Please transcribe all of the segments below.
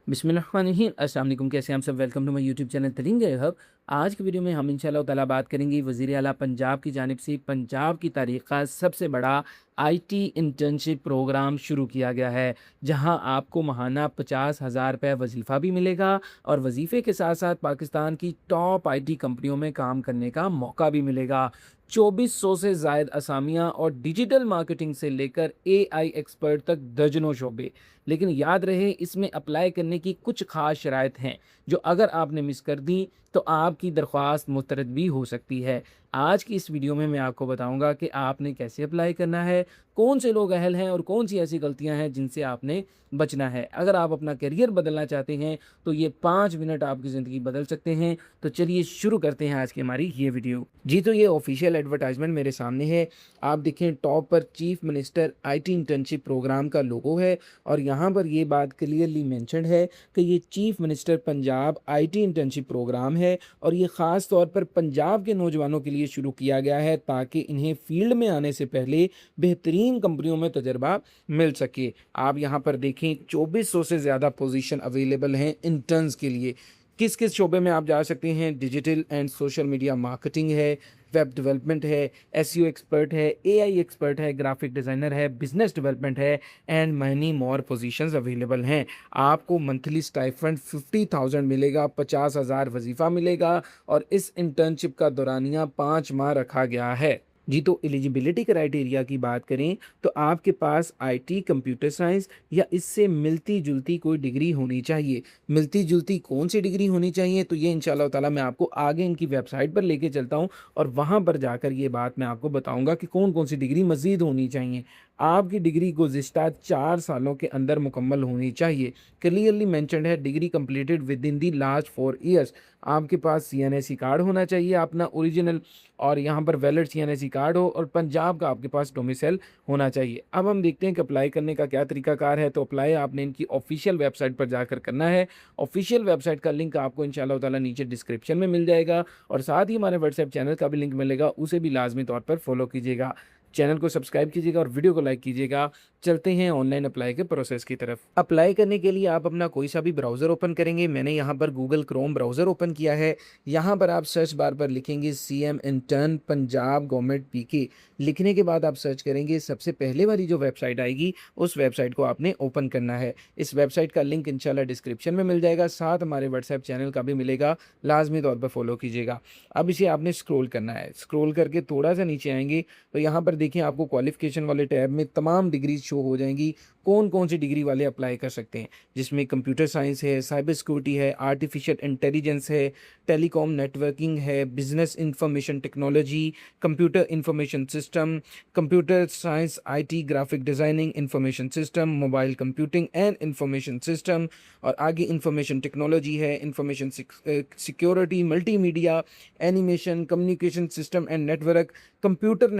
बिस्मिल्लाहिर्रहमानिर्रहीम। अस्सलाम वालेकुम। कैसे हैं आप सब? Welcome to my YouTube channel Tareen hub. आज की वीडियो में हम इंशाल्लाह ताला बात करेंगे वज़ीर आला पंजाब की जानिब से पंजाब की तारीख़ का सबसे बड़ा आईटी इंटर्नशिप प्रोग्राम शुरू किया गया है, जहां आपको माहाना 50,000 रुपये वजीफ़ा भी मिलेगा और वजीफ़े के साथ साथ पाकिस्तान की टॉप आईटी कंपनियों में काम करने का मौका भी मिलेगा। 2400 से ज़ायद असामियाँ और डिजिटल मार्केटिंग से लेकर एआई एक्सपर्ट तक दर्जनों शोबे। लेकिन याद रहे, इसमें अप्लाई करने की कुछ ख़ास शराइत हैं जो अगर आपने मिस कर दी तो आपकी दरख्वास्त मुस्तरद भी हो सकती है। आज की इस वीडियो में मैं आपको बताऊंगा कि आपने कैसे अप्लाई करना है, कौन से लोग अहल हैं और कौन सी ऐसी गलतियां हैं जिनसे आपने बचना है। अगर आप अपना करियर बदलना चाहते हैं तो ये 5 मिनट आपकी ज़िंदगी बदल सकते हैं। तो चलिए शुरू करते हैं आज की हमारी ये वीडियो। जी, तो ये ऑफिशियल एडवर्टाइजमेंट मेरे सामने है। आप देखें, टॉप पर chief minister IT internship programme का लोगो है और यहाँ पर ये बात क्लियरली मेंशन्ड है कि ये chief minister Punjab IT internship programme है और ये ख़ास तौर पर पंजाब के नौजवानों के लिए शुरू किया गया है ताकि इन्हें फील्ड में आने से पहले बेहतरीन कंपनियों में तजर्बा मिल सके। आप यहाँ पर देखें, 2400 से ज़्यादा पोजीशन अवेलेबल हैं इंटर्न्स के लिए। किस किस शोबे में आप जा सकते हैं? Digital and social media marketing है, वेब डेवलपमेंट है, एसईओ एक्सपर्ट है, एआई एक्सपर्ट है, ग्राफिक डिज़ाइनर है, बिजनेस डेवलपमेंट है and many more positions available हैं। आपको मंथली स्टाइफंड 50,000 मिलेगा, 50,000 वजीफ़ा मिलेगा और इस इंटर्नशिप का दौरानिया 5 माह रखा गया है। जी, तो एलिजिबिलिटी क्राइटेरिया की बात करें तो आपके पास आईटी, कंप्यूटर साइंस या इससे मिलती जुलती कोई डिग्री होनी चाहिए। मिलती जुलती कौन सी डिग्री होनी चाहिए, तो ये इंशाल्लाह ताला मैं आपको आगे इनकी वेबसाइट पर लेके चलता हूँ और वहाँ पर जाकर ये बात मैं आपको बताऊँगा कि कौन कौन सी डिग्री मज़ीद होनी चाहिए। आपकी डिग्री गुज़िश्ता 4 सालों के अंदर मुकम्मल होनी चाहिए। क्लियरली मेंशन्ड है, degree completed with in the last 4 years. आपके पास सीएनएससी कार्ड होना चाहिए अपना ओरिजिनल, और यहाँ पर वैलिड सीएनएससी कार्ड हो और पंजाब का आपके पास डोमिसाइल होना चाहिए। अब हम देखते हैं कि अप्लाई करने का क्या तरीकाकार है। तो अप्लाई आपने इनकी ऑफिशियल वेबसाइट पर जाकर करना है। ऑफिशियल वेबसाइट का लिंक आपको इंशाल्लाह ताला नीचे डिस्क्रिप्शन में मिल जाएगा और साथ ही हमारे व्हाट्सएप चैनल का भी लिंक मिलेगा, उसे भी लाजमी तौर पर फॉलो कीजिएगा। चैनल को सब्सक्राइब कीजिएगा और वीडियो को लाइक कीजिएगा। चलते हैं ऑनलाइन अप्लाई के प्रोसेस की तरफ। अप्लाई करने के लिए आप अपना कोई सा भी ब्राउज़र ओपन करेंगे। मैंने यहाँ पर गूगल क्रोम ब्राउज़र ओपन किया है। यहाँ पर आप सर्च बार पर लिखेंगे सीएम इंटर्न पंजाब गवर्नमेंट पीके। लिखने के बाद आप सर्च करेंगे, सबसे पहले वाली जो वेबसाइट आएगी उस वेबसाइट को आपने ओपन करना है। इस वेबसाइट का लिंक इंशाल्लाह डिस्क्रिप्शन में मिल जाएगा, साथ हमारे व्हाट्सएप चैनल का भी मिलेगा, लाजमी तौर पर फॉलो कीजिएगा। अब इसे आपने स्क्रॉल करना है। स्क्रॉल करके थोड़ा सा नीचे आएंगे तो यहाँ पर देखिए, आपको क्वालिफिकेशन वाले टैब में तमाम डिग्री शो हो जाएंगी। कौन कौन सी डिग्री वाले अप्लाई कर सकते हैं, जिसमें कंप्यूटर साइंस है, साइबर सिक्योरिटी है, आर्टिफिशियल इंटेलिजेंस है, टेलीकॉम नेटवर्किंग है, business information technology, computer information system, computer science, IT, graphic designing, information system, mobile computing and information system, और आगे इंफॉर्मेशन टेक्नोलॉजी है, information security, multimedia, animation, communication system and network, computer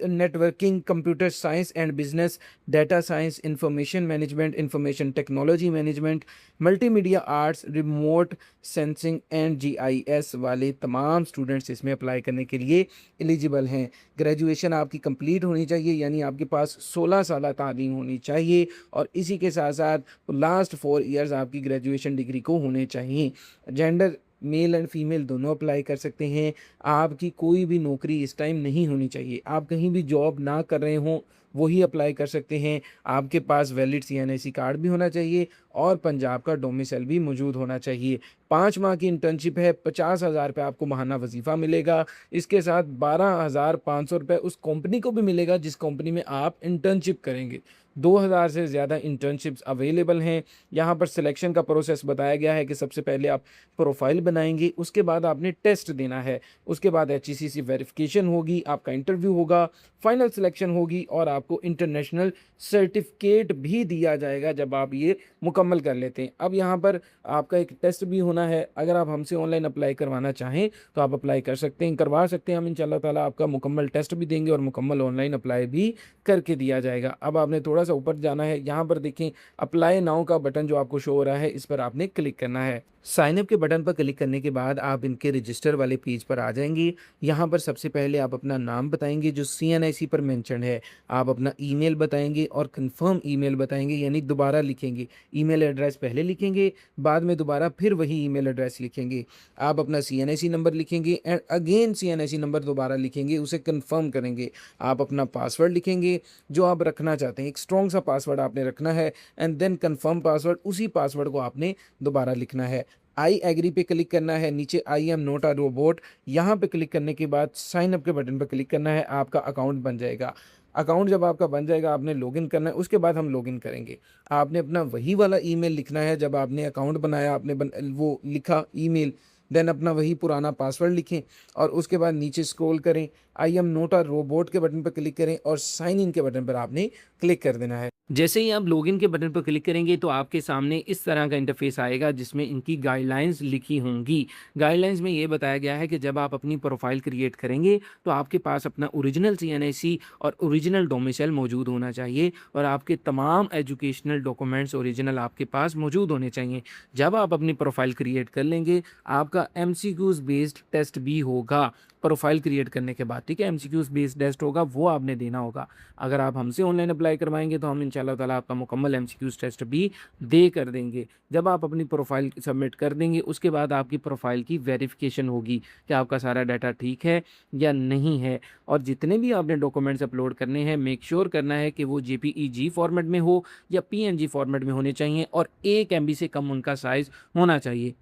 networking, computer science and business, data science, information management, information technology management, multimedia arts, remote sensing and GIS वाले तमाम students इसमें apply करने के लिए eligible हैं। Graduation आपकी complete होनी चाहिए, यानी आपके पास 16 साल तालीम होनी चाहिए और इसी के साथ साथ लास्ट 4 ईयर्स आपकी ग्रेजुएशन डिग्री को होने चाहिए। जेंडर मेल एंड फीमेल दोनों अप्लाई कर सकते हैं। आपकी कोई भी नौकरी इस टाइम नहीं होनी चाहिए। आप कहीं भी जॉब ना कर रहे हों वही अप्लाई कर सकते हैं। आपके पास वैलिड सीएनएससी कार्ड भी होना चाहिए और पंजाब का डोमिसाइल भी मौजूद होना चाहिए। 5 माह की इंटर्नशिप है। 50,000 रुपये आपको माहाना वजीफ़ा मिलेगा। इसके साथ 12,500 रुपये उस कंपनी को भी मिलेगा जिस कंपनी में आप इंटर्नशिप करेंगे। 2,000 से ज़्यादा इंटर्नशिप्स अवेलेबल हैं। यहाँ पर सिलेक्शन का प्रोसेस बताया गया है कि सबसे पहले आप प्रोफाइल बनाएंगे, उसके बाद आपने टेस्ट देना है, उसके बाद एचईसीसी वेरिफिकेशन होगी, आपका इंटरव्यू होगा, फाइनल सिलेक्शन होगी और आपको इंटरनेशनल सर्टिफिकेट भी दिया जाएगा जब आप ये मुकम्मल कर लेते हैं। अब यहाँ पर आपका एक टेस्ट भी होना है। अगर आप हमसे ऑनलाइन अप्लाई करवाना चाहें तो आप अप्लाई कर सकते हैं, करवा सकते हैं। हम इंशाल्लाह ताला आपका मुकम्मल टेस्ट भी देंगे और मुकम्मल ऑनलाइन अप्लाई भी करके दिया जाएगा। अब आपने थोड़ा सा ऊपर जाना है, यहाँ पर देखें अप्लाई नाउ का बटन जो आपको शो हो रहा है, इस पर आपने क्लिक करना है। साइन अप के बटन पर क्लिक करने के बाद आप इनके रजिस्टर वाले पेज पर आ जाएंगे। यहाँ पर सबसे पहले आप अपना नाम बताएंगे जो CNIC पर मेंशन है, आप अपना ईमेल बताएंगे और कंफर्म ईमेल बताएंगे, यानी दोबारा लिखेंगे। ईमेल एड्रेस पहले लिखेंगे, बाद में दोबारा फिर वही ईमेल एड्रेस लिखेंगे। आप अपना CNIC नंबर लिखेंगे एंड अगेन CNIC नंबर दोबारा लिखेंगे, उसे कंफर्म करेंगे। आप अपना पासवर्ड लिखेंगे जो आप रखना चाहते हैं, एक स्ट्रॉन्ग सा पासवर्ड आपने रखना है एंड देन कंफर्म पासवर्ड, उसी पासवर्ड को आपने दोबारा लिखना है। आई एग्री पे क्लिक करना है, नीचे I am not a robot यहाँ पे क्लिक करने के बाद साइन अप के बटन पर क्लिक करना है, आपका अकाउंट बन जाएगा। अकाउंट जब आपका बन जाएगा आपने लॉगिन करना है, उसके बाद हम लॉगिन करेंगे। आपने अपना वही वाला ईमेल लिखना है, जब आपने अकाउंट बनाया आपने वो लिखा ईमेल, देन अपना वही पुराना पासवर्ड लिखें और उसके बाद नीचे स्क्रॉल करें, I am not a robot के बटन पर क्लिक करें और साइन इन के बटन पर आपने क्लिक कर देना है। जैसे ही आप लॉगिन के बटन पर क्लिक करेंगे तो आपके सामने इस तरह का इंटरफेस आएगा जिसमें इनकी गाइडलाइंस लिखी होंगी। गाइडलाइंस में ये बताया गया है कि जब आप अपनी प्रोफाइल क्रिएट करेंगे तो आपके पास अपना ओरिजिनल CNIC और ओरिजिनल डोमिसाइल मौजूद होना चाहिए और आपके तमाम एजुकेशनल डॉक्यूमेंट्स ओरिजिनल आपके पास मौजूद होने चाहिए। जब आप अपनी प्रोफाइल क्रिएट कर लेंगे आपका MCQs बेस्ड टेस्ट भी होगा प्रोफाइल क्रिएट करने के बाद, ठीक है। MCQs बेस्ड टेस्ट होगा, वो आपने देना होगा। अगर आप हमसे ऑनलाइन अप्लाई करवाएंगे तो हम इंशाल्लाह ताला आपका मुकम्मल MCQs टेस्ट भी दे कर देंगे। जब आप अपनी प्रोफाइल सबमिट कर देंगे उसके बाद आपकी प्रोफाइल की वेरिफिकेशन होगी कि आपका सारा डाटा ठीक है या नहीं है। और जितने भी आपने डॉक्यूमेंट्स अपलोड करने हैं मेक श्योर करना है कि वो JPEG फॉर्मेट में हो या PNG फॉर्मेट में होने चाहिए और 1 MB से कम उनका साइज़ होना चाहिए।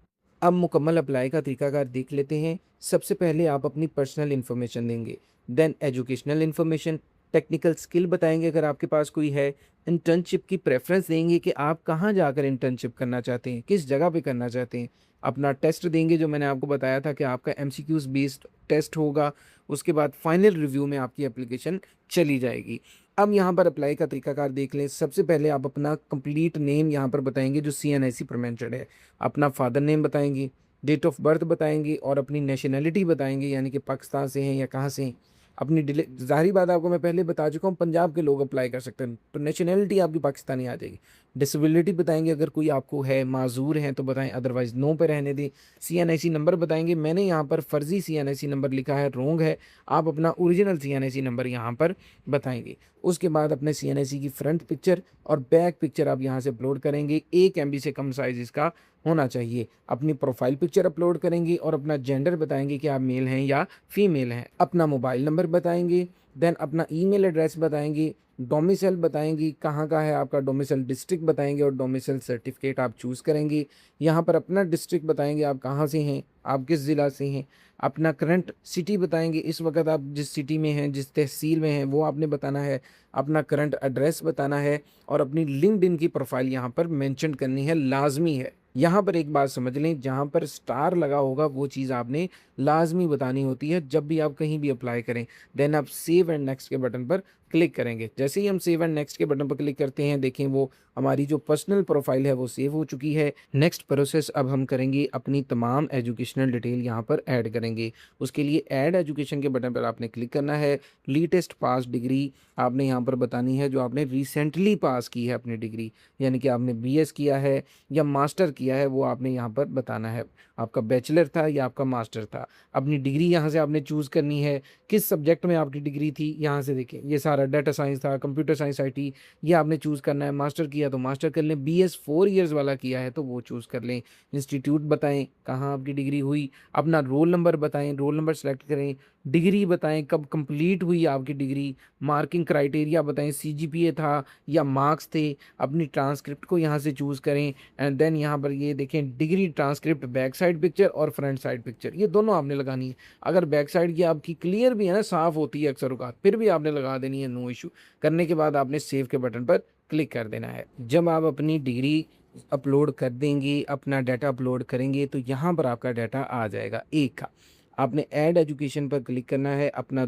अब मुकम्मल अप्लाई का तरीकाकार देख लेते हैं। सबसे पहले आप अपनी पर्सनल इन्फॉर्मेशन देंगे, then educational information, technical skill बताएंगे अगर आपके पास कोई है, इंटर्नशिप की प्रेफरेंस देंगे कि आप कहाँ जाकर इंटर्नशिप करना चाहते हैं, किस जगह पे करना चाहते हैं। अपना टेस्ट देंगे जो मैंने आपको बताया था कि आपका MCQs बेस्ड टेस्ट होगा। उसके बाद फाइनल रिव्यू में आपकी एप्लीकेशन चली जाएगी। अब यहाँ पर अप्लाई का तरीकाकार देख लें। सबसे पहले आप अपना कंप्लीट नेम यहाँ पर बताएंगे जो CNIC पर मेंशन्ड है, अपना फादर नेम बताएंगे, डेट ऑफ बर्थ बताएंगे और अपनी नेशनैलिटी बताएंगे, यानी कि पाकिस्तान से हैं या कहाँ से हैं। अपनी ज़ाहिर बात आपको मैं पहले बता चुका हूँ, पंजाब के लोग अप्लाई कर सकते हैं तो नेशनैलिटी आपकी पाकिस्तानी आ जाएगी। डिसेबिलिटी बताएंगे, अगर कोई आपको है माजूर हैं तो बताएं, अदरवाइज़ नो पे रहने दें। CNIC नंबर बताएंगे, मैंने यहाँ पर फ़र्ज़ी CNIC नंबर लिखा है, रॉन्ग है। आप अपना ओरिजिनल CNIC नंबर यहाँ पर बताएंगे। उसके बाद अपने CNIC की फ्रंट पिक्चर और बैक पिक्चर आप यहाँ से अपलोड करेंगे, 1 MB से कम साइज़ इसका होना चाहिए। अपनी प्रोफाइल पिक्चर अपलोड करेंगे और अपना जेंडर बताएंगे कि आप मेल हैं या फीमेल हैं। अपना मोबाइल नंबर बताएंगे, देन अपना ईमेल एड्रेस बताएंगे, डोमिसाइल बताएंगे कहाँ का है आपका डोमिसाइल, डिस्ट्रिक्ट बताएंगे और डोमिसाइल सर्टिफिकेट आप चूज़ करेंगे। यहाँ पर अपना डिस्ट्रिक्ट बताएंगे आप कहाँ से हैं, आप किस ज़िला से हैं। अपना करंट सिटी बताएंगे, इस वक्त आप जिस सिटी में हैं, जिस तहसील में हैं वो आपने बताना है। अपना करंट एड्रेस बताना है और अपनी लिंक्डइन की प्रोफाइल यहाँ पर मेंशन करनी है, लाजमी है। यहाँ पर एक बात समझ लें, जहाँ पर स्टार लगा होगा वो चीज़ आपने लाजमी बतानी होती है जब भी आप कहीं भी अप्लाई करें। देन आप सेव एंड नेक्स्ट के बटन पर क्लिक करेंगे। जैसे ही हम सेव एंड नेक्स्ट के बटन पर क्लिक करते हैं देखें वो हमारी जो पर्सनल प्रोफाइल है वो सेव हो चुकी है। नेक्स्ट प्रोसेस अब हम करेंगे, अपनी तमाम एजुकेशनल डिटेल यहाँ पर ऐड करेंगे। उसके लिए ऐड एजुकेशन के बटन पर आपने क्लिक करना है। लेटेस्ट पास डिग्री आपने यहाँ पर बतानी है जो आपने रिसेंटली पास की है अपनी डिग्री, यानी कि आपने BS किया है या मास्टर किया है वो आपने यहाँ पर बताना है। आपका बैचलर था या आपका मास्टर था। अपनी डिग्री यहाँ से आपने चूज़ करनी है, किस सब्जेक्ट में आपकी डिग्री थी। यहाँ से देखें ये सारा डाटा साइंस था, कंप्यूटर साइंस IT, ये आपने चूज़ करना है। मास्टर किया तो मास्टर कर लें, BS 4 ईयर्स वाला किया है तो वो चूज़ कर लें। इंस्टीट्यूट बताएं कहाँ आपकी डिग्री हुई, अपना रोल नंबर बताएं, रोल नंबर सेलेक्ट करें, डिग्री बताएं कब कंप्लीट हुई आपकी डिग्री, मार्किंग क्राइटेरिया बताएं, CGPA था या मार्क्स थे। अपनी ट्रांसक्रिप्ट को यहाँ से चूज़ करें एंड देन यहाँ पर ये देखें degree transcript back side picture और फ्रंट साइड पिक्चर, ये दोनों आपने लगानी है। अगर बैक साइड की आपकी क्लियर भी है ना, साफ़ होती है अक्सर औक़ात, फिर भी आपने लगा देनी है, नो इशू। करने के बाद आपने सेव के बटन पर क्लिक कर देना है। जब आप अपनी डिग्री अपलोड कर देंगे, अपना डाटा अपलोड करेंगे तो यहाँ पर आपका डाटा आ जाएगा एक का। आपने ऐड एजुकेशन पर क्लिक करना है, अपना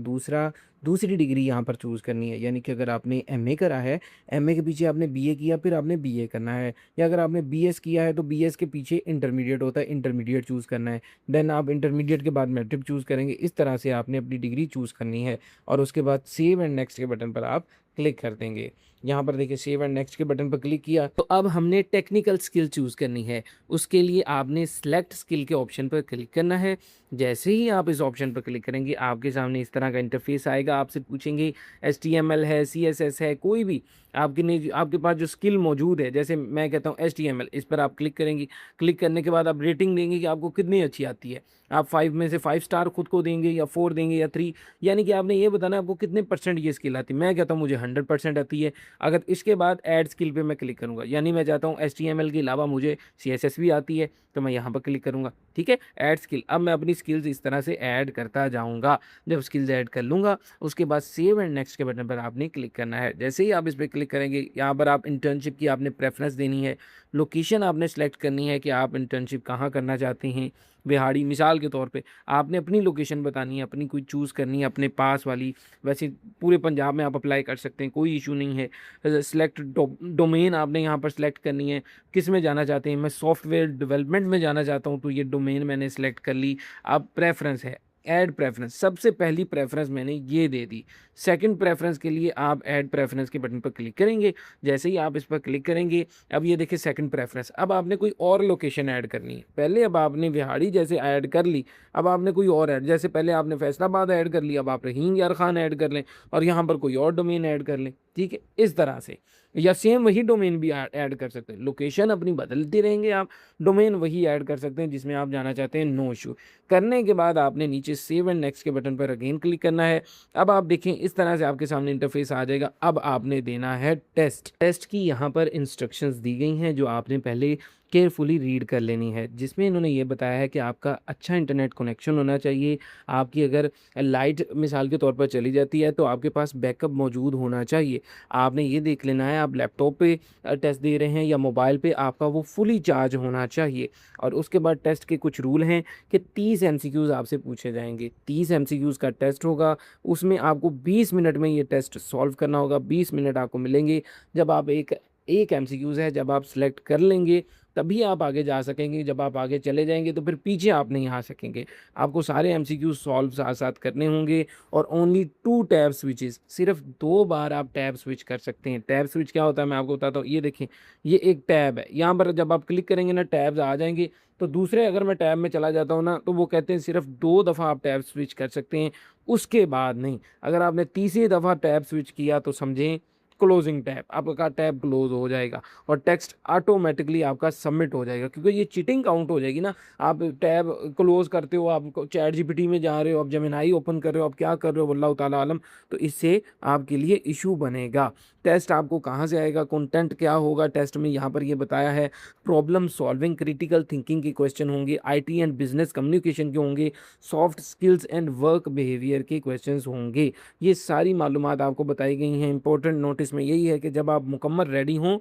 दूसरी डिग्री यहाँ पर चूज़ करनी है, यानी कि अगर आपने MA करा है, MA के पीछे आपने BA किया फिर आपने BA करना है, या अगर आपने BS किया है तो BS के पीछे इंटरमीडिएट होता है, इंटरमीडिएट चूज़ करना है। देन आप इंटरमीडिएट के बाद मैट्रिक चूज़ करेंगे। इस तरह से आपने अपनी डिग्री चूज़ करनी है और उसके बाद सेव एंड नेक्स्ट के बटन पर आप क्लिक कर देंगे। यहाँ पर देखिए सेव एंड नेक्स्ट के बटन पर क्लिक किया। तो अब हमने टेक्निकल स्किल चूज़ करनी है। उसके लिए आपने सेलेक्ट स्किल के ऑप्शन पर क्लिक करना है। जैसे ही आप इस ऑप्शन पर क्लिक करेंगे आपके सामने इस तरह का इंटरफेस आएगा। आपसे पूछेंगे HTML है, CSS है, कोई भी आपके पास जो स्किल मौजूद है, जैसे मैं कहता हूँ HTML, इस पर आप क्लिक करेंगे। क्लिक करने के बाद आप रेटिंग देंगे कि आपको कितनी अच्छी आती है। आप 5 में से 5 स्टार खुद को देंगे या 4 देंगे या 3, यानी कि आपने ये बताना है आपको कितने परसेंट ये स्किल आती है। मैं कहता हूँ मुझे 100% आती है। अगर इसके बाद ऐड स्किल पे मैं क्लिक करूँगा, यानी मैं चाहता हूँ HTML के अलावा मुझे CSS भी आती है, तो मैं यहाँ पर क्लिक करूँगा। ठीक है, ऐड स्किल। अब मैं अपनी स्किल्स इस तरह से ऐड करता जाऊँगा। जब स्किल्स ऐड कर लूँगा उसके बाद सेव एंड नेक्स्ट के बटन पर आपने क्लिक करना है। जैसे ही आप इस पर क्लिक करेंगे यहाँ पर आप इंटर्नशिप की आपने प्रेफरेंस देनी है। लोकेशन आपने सेलेक्ट करनी है कि आप इंटर्नशिप कहाँ करना चाहते हैं। बिहाड़ी मिसाल के तौर पे आपने अपनी लोकेशन बतानी है, अपनी कोई चूज़ करनी है अपने पास वाली। वैसे पूरे पंजाब में आप अप्लाई कर सकते हैं, कोई इशू नहीं है। सिलेक्ट डोमेन आपने यहाँ पर सिलेक्ट करनी है, किस में जाना चाहते हैं। मैं सॉफ्टवेयर डेवलपमेंट में जाना चाहता हूँ, तो ये डोमेन मैंने सिलेक्ट कर ली। अब प्रेफरेंस है, ऐड प्रेफरेंस। सबसे पहली प्रेफरेंस मैंने ये दे दी। सेकंड प्रेफरेंस के लिए आप ऐड प्रेफरेंस के बटन पर क्लिक करेंगे। जैसे ही आप इस पर क्लिक करेंगे, अब ये देखिए सेकंड प्रेफरेंस। अब आपने कोई और लोकेशन ऐड करनी है। पहले अब आपने बिहाड़ी जैसे ऐड कर ली, अब आपने कोई और ऐड, जैसे पहले आपने फैसलाबाद ऐड कर लिया, अब आप रहीम यार खान ऐड कर लें और यहाँ पर कोई और डोमेन ऐड कर लें। ठीक है, इस तरह से, या सेम वही डोमेन भी ऐड कर सकते हैं। लोकेशन अपनी बदलते रहेंगे आप, डोमेन वही ऐड कर सकते हैं जिसमें आप जाना चाहते हैं। No issue. करने के बाद आपने नीचे सेव एंड नेक्स्ट के बटन पर अगेन क्लिक करना है। अब आप देखें इस तरह से आपके सामने इंटरफेस आ जाएगा। अब आपने देना है टेस्ट। टेस्ट की यहाँ पर इंस्ट्रक्शंस दी गई हैं जो आपने पहले केयरफुली रीड कर लेनी है, जिसमें इन्होंने ये बताया है कि आपका अच्छा इंटरनेट कनेक्शन होना चाहिए। आपकी अगर लाइट मिसाल के तौर पर चली जाती है तो आपके पास बैकअप मौजूद होना चाहिए। आपने ये देख लेना है आप लैपटॉप पे टेस्ट दे रहे हैं या मोबाइल पे, आपका वो फुली चार्ज होना चाहिए। और उसके बाद टेस्ट के कुछ रूल हैं कि 30 MCQs आपसे पूछे जाएंगे। 30 MCQs का टेस्ट होगा, उसमें आपको 20 मिनट में ये टेस्ट सॉल्व करना होगा। 20 मिनट आपको मिलेंगे। जब आप एक MCQs है, जब आप सिलेक्ट कर लेंगे तभी आप आगे जा सकेंगे। जब आप आगे चले जाएंगे तो फिर पीछे आप नहीं आ सकेंगे। आपको सारे MCQs सॉल्व साथ साथ करने होंगे। और ओनली 2 टैब स्विचेस, सिर्फ 2 बार आप टैब स्विच कर सकते हैं। टैब स्विच क्या होता है मैं आपको बताता हूँ। ये देखें, ये एक टैब है, यहाँ पर जब आप क्लिक करेंगे ना टैब्स आ जाएंगे। तो दूसरे अगर मैं टैब में चला जाता हूँ ना, तो वो कहते हैं सिर्फ 2 दफ़ा आप टैब स्विच कर सकते हैं, उसके बाद नहीं। अगर आपने तीसरी दफ़ा टैब स्विच किया तो समझें क्लोजिंग टैब, आपका टैब क्लोज हो जाएगा और टेक्स्ट ऑटोमेटिकली आपका सबमिट हो जाएगा। क्योंकि ये चीटिंग काउंट हो जाएगी ना। आप टैब क्लोज करते हो, आप चैट जीपीटी में जा रहे हो, आप जेमिनाई ओपन कर रहे हो, आप क्या कर रहे हो वल्लाहु ताला आलम, तो इससे आपके लिए इशू बनेगा। टेस्ट आपको कहाँ से आएगा, कंटेंट क्या होगा टेस्ट में, यहाँ पर ये बताया है। प्रॉब्लम सॉल्विंग, क्रिटिकल थिंकिंग के क्वेश्चन होंगे, IT एंड बिजनेस कम्युनिकेशन के होंगे, soft skills and work behaviour के क्वेश्चंस होंगे। ये सारी मालूमात आपको बताई गई हैं। इंपॉर्टेंट नोटिस में यही है कि जब आप मुकम्मल रेडी हों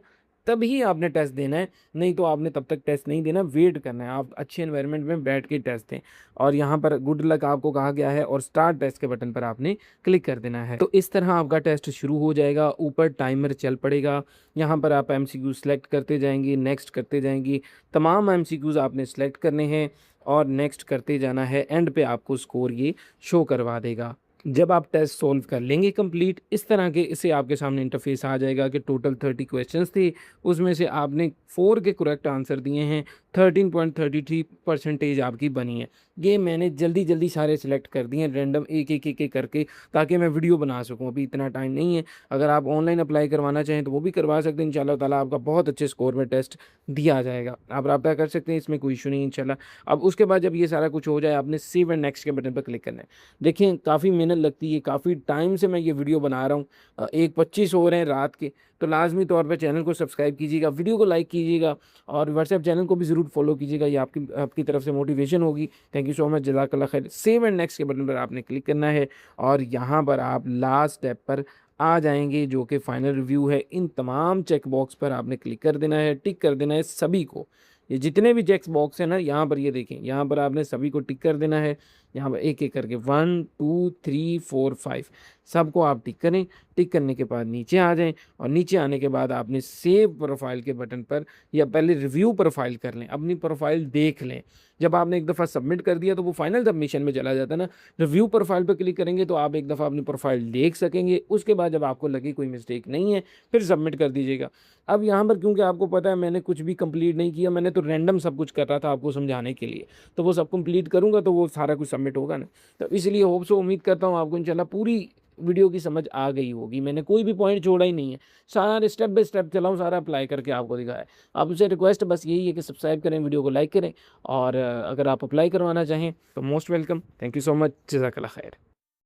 तभी आपने टेस्ट देना है, नहीं तो आपने तब तक टेस्ट नहीं देना, वेट करना है। आप अच्छे एनवायरनमेंट में बैठ के टेस्ट दें। और यहाँ पर गुड लक आपको कहा गया है और स्टार्ट टेस्ट के बटन पर आपने क्लिक कर देना है। तो इस तरह आपका टेस्ट शुरू हो जाएगा। ऊपर टाइमर चल पड़ेगा, यहाँ पर आप MCQ सेलेक्ट करते जाएंगे, नेक्स्ट करते जाएंगे। तमाम MCQs आपने सेलेक्ट करने हैं और नेक्स्ट करते जाना है। एंड पे आपको स्कोर ये शो करवा देगा। जब आप टेस्ट सॉल्व कर लेंगे कंप्लीट, इस तरह के इससे आपके सामने इंटरफेस आ जाएगा कि टोटल 30 क्वेश्चंस थे, उसमें से आपने 4 के करेक्ट आंसर दिए हैं। 13.33% आपकी बनी है। ये मैंने जल्दी जल्दी सारे सिलेक्ट कर दिए हैं, रैंडम एक करके, ताकि मैं वीडियो बना सकूं। अभी इतना टाइम नहीं है। अगर आप ऑनलाइन अप्लाई करवाना चाहें तो वो भी करवा सकते हैं। इंशाल्लाह ताला आपका बहुत अच्छे स्कोर में टेस्ट दिया जाएगा। आप रब्ता कर सकते हैं, इसमें कोई इशू नहीं इंशाल्लाह। अब उसके बाद जब ये सारा कुछ हो जाए, आपने सेव एंड नेक्स्ट के बटन पर क्लिक करना है। देखिए काफ़ी मेहनत लगती है, काफ़ी टाइम से मैं ये वीडियो बना रहा हूँ। 1:25 हो रहे हैं रात के। तो लाजमी तौर पे चैनल को सब्सक्राइब कीजिएगा, वीडियो को लाइक कीजिएगा और व्हाट्सएप चैनल को भी ज़रूर फॉलो कीजिएगा। ये आपकी तरफ से मोटिवेशन होगी। थैंक यू सो मच, जज़ाकल्लाह खैर। सेव एंड नेक्स्ट के बटन पर आपने क्लिक करना है और यहाँ पर आप लास्ट स्टेप पर आ जाएंगे जो कि फाइनल रिव्यू है। इन तमाम चेक बॉक्स पर आपने क्लिक कर देना है, टिक कर देना है सभी को। ये जितने भी चेक बॉक्स हैं ना, यहाँ पर ये देखें, यहाँ पर आपने सभी को टिक कर देना है। यहाँ पर एक एक करके 1 2 3 4 5 सबको आप टिक करें। टिक करने के बाद नीचे आ जाएँ और नीचे आने के बाद आपने सेव प्रोफ़ाइल के बटन पर या पहले रिव्यू प्रोफ़ाइल कर लें, अपनी प्रोफ़ाइल देख लें। जब आपने एक दफ़ा सबमिट कर दिया तो वो फाइनल सबमिशन में चला जाता है ना, रिव्यू प्रोफ़ाइल पे क्लिक करेंगे तो आप एक दफ़ा अपनी प्रोफ़ाइल देख सकेंगे। उसके बाद जब आपको लगे कोई मिस्टेक नहीं है, फिर सबमिट कर दीजिएगा। अब यहाँ पर क्योंकि आपको पता है मैंने कुछ भी कंप्लीट नहीं किया, मैंने तो रैंडम सब कुछ कर रहा था आपको समझाने के लिए। तो वो सब कंप्लीट करूँगा तो वो सारा कुछ सबमिट होगा ना। तो इसलिए होप सो उम्मीद करता हूँ आपको इंशाल्लाह पूरी वीडियो की समझ आ गई होगी। मैंने कोई भी पॉइंट छोड़ा ही नहीं है। सारे स्टेप बाय स्टेप चला हूँ, सारा अप्लाई करके आपको दिखाया है। आपसे रिक्वेस्ट बस यही है कि सब्सक्राइब करें, वीडियो को लाइक करें और अगर आप अप्लाई करवाना चाहें तो most welcome. Thank you so much. जज़ाकल्लाह खैर।